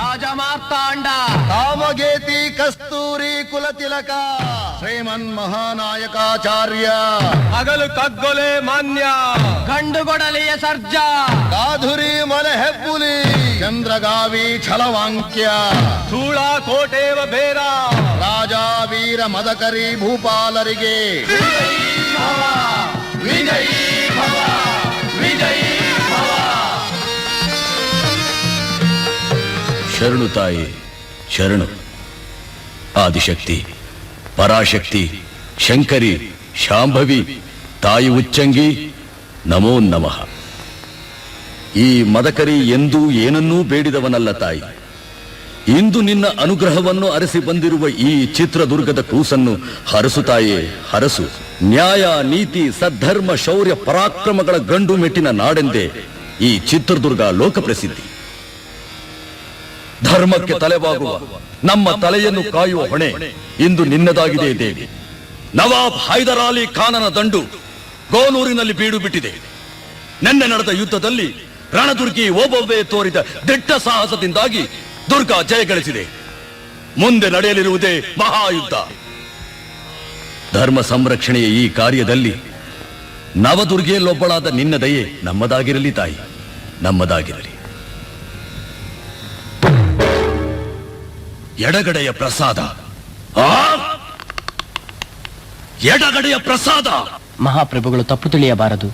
ರಾಜ ಮಾರ್ತಾಂಡ, ಕಾಮಗೇತಿ ಕಸ್ತೂರಿ ಕುಲತಿಲಕ, ಶ್ರೀಮನ್ ಮಹಾನಾಯಕಾಚಾರ್ಯ, ಹಗಲು ಕಗ್ಗೊಲೆ ಮಾನ್ಯ, ಗಂಡುಗೊಡಲಿಯ ಸರ್ಜ, ಗಾಧುರಿ ಮಲೆ ಹೆಬ್ಬುಲಿ, ಚಂದ್ರಗಾವಿ ಛಲವಾಂಕ್ಯ, ಧೂಳ ಕೋಟೇವ ಬೇರ, ರಾಜ ವೀರ ಮದಕರಿ ಭೂಪಾಲರಿಗೆ ವಿಜಯೀ ಭವ, ವಿಜಯೀ ಭವ. ಶರಣು ತಾಯಿ ಶರಣು. ಆದಿಶಕ್ತಿ, ಪರಾಶಕ್ತಿ, ಶಂಕರಿ, ಶಾಂಭವಿ, ತಾಯಿ ಉಚ್ಚಂಗಿ, ನಮೋ ನಮಃ. ಈ ಮದಕರಿ ಎಂದೂ ಏನನ್ನೂ ಬೇಡಿದವನಲ್ಲ ತಾಯಿ. ಇಂದು ನಿನ್ನ ಅನುಗ್ರಹವನ್ನು ಅರಸಿ ಬಂದಿರುವ ಈ ಚಿತ್ರದುರ್ಗದ ಕೂಸನ್ನು ಹರಸು ತಾಯೇ, ಹರಸು. ನ್ಯಾಯ, ನೀತಿ, ಸದ್ಧರ್ಮ, ಶೌರ್ಯ, ಪರಾಕ್ರಮಗಳ ಗಂಡು ಮೆಟ್ಟಿನ ನಾಡೆಂದೇ ಈ ಚಿತ್ರದುರ್ಗ ಲೋಕಪ್ರಸಿದ್ಧಿ. ಧರ್ಮಕ್ಕೆ ತಲೆಬಾಗುವ, ನಮ್ಮ ತಲೆಯನ್ನು ಕಾಯುವ ಹೊಣೆ ಇಂದು ನಿನ್ನದಾಗಿದೆ ದೇವಿ. ನವಾಬ್ ಹೈದರ್ ಅಲಿ ಖಾನನ ದಂಡು ಗೋನೂರಿನಲ್ಲಿ ಬೀಡು ಬಿಟ್ಟಿದೆ. ನಿನ್ನೆ ನಡೆದ ಯುದ್ಧದಲ್ಲಿ ರಣದುರ್ಗಿ ಓಬವ್ವೆ ತೋರಿದ ದಿಟ್ಟ ಸಾಹಸದಿಂದಾಗಿ ದುರ್ಗ ಜಯಗಳಿಸಿದೆ. ಮುಂದೆ ನಡೆಯಲಿರುವುದೇ ಮಹಾಯುದ್ಧ. ಧರ್ಮ ಸಂರಕ್ಷಣೆಯ ಈ ಕಾರ್ಯದಲ್ಲಿ ನವದುರ್ಗಿಯಲ್ಲೊಬ್ಬಳಾದ ನಿನ್ನ ದಯೆ ನಮ್ಮದಾಗಿರಲಿ ತಾಯಿ, ನಮ್ಮದಾಗಿರಲಿ. ಎಡಗಡೆಯ ಪ್ರಸಾದ, ಎಡಗಡೆಯ ಪ್ರಸಾದ. ಮಹಾಪ್ರಭುಗಳು ತಪ್ಪು ತಿಳಿಯಬಾರದು.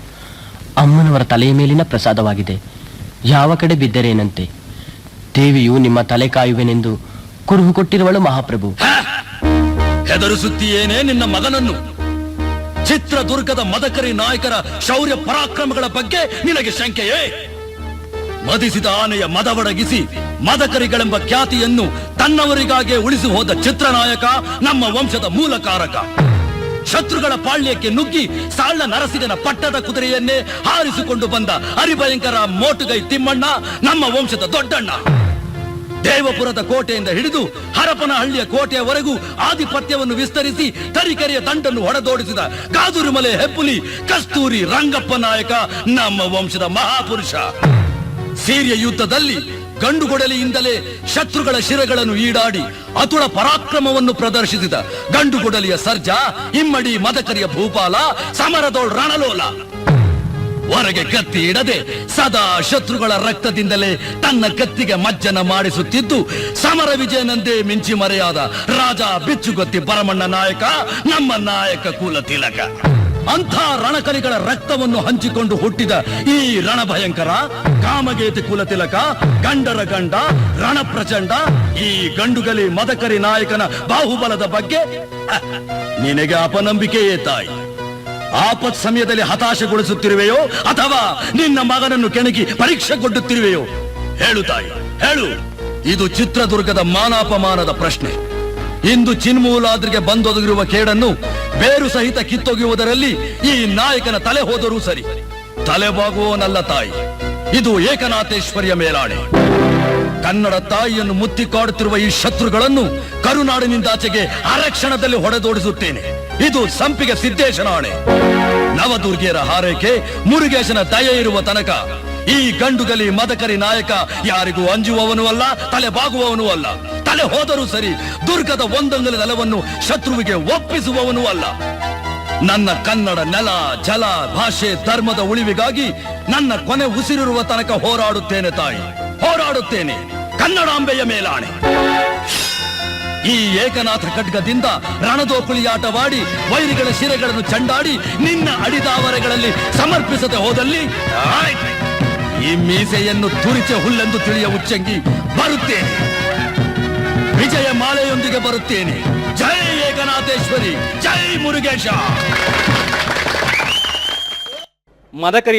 ಅಮ್ಮನವರ ತಲೆಯ ಮೇಲಿನ ಪ್ರಸಾದವಾಗಿದೆ. ಯಾವ ಕಡೆ ಬಿದ್ದರೇನಂತೆ. ದೇವಿಯು ನಿಮ್ಮ ತಲೆ ಕಾಯುವೆನೆಂದು ಕುರುಹು ಕೊಟ್ಟಿರುವಳು ಮಹಾಪ್ರಭು. ಹೆದರಿಸುತ್ತೀಯೇನೇ ನಿನ್ನ ಮಗನನ್ನು? ಚಿತ್ರದುರ್ಗದ ಮದಕರಿ ನಾಯಕರ ಶೌರ್ಯ ಪರಾಕ್ರಮಗಳ ಬಗ್ಗೆ ನಿನಗೆ ಶಂಕೆಯೇ? ಮದಿಸಿದ ಆನೆಯ ಮದವಡಗಿಸಿ ಮದಕರಿಗಳೆಂಬ ಖ್ಯಾತಿಯನ್ನು ತನ್ನವರಿಗಾಗೆ ಉಳಿಸಿ ಹೋದ ಚಿತ್ರನಾಯಕ ನಮ್ಮ ವಂಶದ ಮೂಲಕಾರಕ. ಶತ್ರುಗಳ ಪಾಳ್ಯಕ್ಕೆ ನುಗ್ಗಿ ಸಾಳ್ಳ ನರಸಿಗನ ಪಟ್ಟದ ಕುದುರೆಯನ್ನೇ ಹಾರಿಸಿಕೊಂಡು ಬಂದ ಹರಿಭಯಂಕರ ಮೋಟುಗೈ ತಿಮ್ಮಣ್ಣ ನಮ್ಮ ವಂಶದ ದೊಡ್ಡಣ್ಣ. ದೇವಪುರದ ಕೋಟೆಯಿಂದ ಹಿಡಿದು ಹರಪನಹಳ್ಳಿಯ ಕೋಟೆಯವರೆಗೂ ಆಧಿಪತ್ಯವನ್ನು ವಿಸ್ತರಿಸಿ ತರೀಕೆರೆಯ ದಂಡನ್ನು ಹೊಡೆದೋಡಿಸಿದ ಗಾದುರಿಮಲೆ ಹೆಬ್ಬುಲಿ ಕಸ್ತೂರಿ ರಂಗಪ್ಪ ನಾಯಕ ನಮ್ಮ ವಂಶದ ಮಹಾಪುರುಷ. ಸೀರಿಯ ಯುದ್ಧದಲ್ಲಿ ಗಂಡುಗೊಡಲಿಯಿಂದಲೇ ಶತ್ರುಗಳ ಶಿರಗಳನ್ನು ಈಡಾಡಿ ಅತುಳ ಪರಾಕ್ರಮವನ್ನು ಪ್ರದರ್ಶಿಸಿದ ಗಂಡುಗೊಡಲಿಯ ಸರ್ಜಾ, ಇಮ್ಮಡಿ ಮದಕರಿಯ ಭೂಪಾಲ, ಸಮರದೋಳ್ ರಣಲೋಲ. ಹೊರಗೆ ಕತ್ತಿ ಇಡದೆ ಸದಾ ಶತ್ರುಗಳ ರಕ್ತದಿಂದಲೇ ತನ್ನ ಕತ್ತಿಗೆ ಮಜ್ಜನ ಮಾಡಿಸುತ್ತಿದ್ದು ಸಮರ ವಿಜಯನಂದೇ ಮಿಂಚಿ ಮರೆಯಾದ ರಾಜ ಬಿಚ್ಚುಗೊತ್ತಿ ಭರಮಣ್ಣ ನಾಯಕ ನಮ್ಮ ನಾಯಕ ಕುಲ ತಿಲಕ. ಅಂಥ ರಣಕಲಿಗಳ ರಕ್ತವನ್ನು ಹಂಚಿಕೊಂಡು ಹುಟ್ಟಿದ ಈ ರಣಭಯಂಕರ ಕಾಮಗೇತಿ ಕುಲತಿಲಕ, ಗಂಡರ ಗಂಡ, ರಣಪ್ರಚಂಡ, ಈ ಗಂಡುಗಲಿ ಮದಕರಿ ನಾಯಕನ ಬಾಹುಬಲದ ಬಗ್ಗೆ ನಿನಗೆ ಅಪನಂಬಿಕೆಯೇ ತಾಯಿ? ಆಪತ್ ಸಮಯದಲ್ಲಿ ಹತಾಶೆಗೊಳಿಸುತ್ತಿರುವೆಯೋ ಅಥವಾ ನಿನ್ನ ಮಗನನ್ನು ಕೆಣಕಿ ಪರೀಕ್ಷೆಗೊಡ್ಡುತ್ತಿರುವೆಯೋ? ಹೇಳು ತಾಯಿ, ಹೇಳು. ಇದು ಚಿತ್ರದುರ್ಗದ ಮಾನಾಪಮಾನದ ಪ್ರಶ್ನೆ. ಇಂದು ಚಿನ್ಮೂಲಾದ್ರಿಗೆ ಬಂದೊದಗಿರುವ ಕೇಡನ್ನು ಬೇರು ಸಹಿತ ಕಿತ್ತೊಗೆಯುವುದರಲ್ಲಿ ಈ ನಾಯಕನ ತಲೆ ಹೋದರೂ ಸರಿ, ತಲೆಬಾಗುವವನಲ್ಲ ತಾಯಿ. ಇದು ಏಕನಾಥೇಶ್ವರಿಯ ಮೇಲಾಣೆ. ಕನ್ನಡ ತಾಯಿಯನ್ನು ಮುತ್ತಿಕಾಡುತ್ತಿರುವ ಈ ಶತ್ರುಗಳನ್ನು ಕರುನಾಡಿನಿಂದಾಚೆಗೆ ಅರಕ್ಷಣದಲ್ಲಿ ಹೊಡೆದೋಡಿಸುತ್ತೇನೆ. ಇದು ಸಂಪಿಗೆ ಸಿದ್ದೇಶನ ಆಣೆ. ನವದುರ್ಗಿಯರ ಹಾರೈಕೆ, ಮುರುಗೇಶನ ದಯೆ ಇರುವ ತನಕ ಈ ಗಂಡುಗಲಿ ಮದಕರಿ ನಾಯಕ ಯಾರಿಗೂ ಅಂಜುವವನು ಅಲ್ಲ, ತಲೆ ಬಾಗುವವನು ಅಲ್ಲ. ತಲೆ ಹೋದರೂ ಸರಿ, ದುರ್ಗದ ಒಂದೊಂದಲ ನೆಲವನ್ನು ಶತ್ರುವಿಗೆ ಒಪ್ಪಿಸುವವನು ಅಲ್ಲ. ನನ್ನ ಕನ್ನಡ ನೆಲ, ಜಲ, ಭಾಷೆ, ಧರ್ಮದ ಉಳಿವಿಗಾಗಿ ನನ್ನ ಕೊನೆ ಉಸಿರಿರುವ ತನಕ ಹೋರಾಡುತ್ತೇನೆ ತಾಯಿ, ಹೋರಾಡುತ್ತೇನೆ. ಕನ್ನಡಾಂಬೆಯ ಮೇಲಾಣೆ. ಈ ಏಕನಾಥ ಖಡ್ಗದಿಂದ ರಣದೋಕುಳಿಯಾಟವಾಡಿ ವೈರಿಗಳ ಶಿರೆಗಳನ್ನು ಚಂಡಾಡಿ ನಿನ್ನ ಅಡಿದಾವರೆಗಳಲ್ಲಿ ಸಮರ್ಪಿಸದೆ ಹೋದಲ್ಲಿ ಈ ಮೀಸೆಯನ್ನು ತುರಿಚೆ ಹುಲ್ಲೆಂದು ತಿಳಿಯ ಉಚ್ಚಂಗಿ ಬರುತ್ತೇನೆ. ವಿಜಯ ಮಾಲೆಯೊಂದಿಗೆ ಬರುತ್ತೇನೆ. ಜೈ ಏಕನಾಥೇಶ್ವರಿ, ಜೈ ಮುರುಗೇಶ. ಮದಕರಿ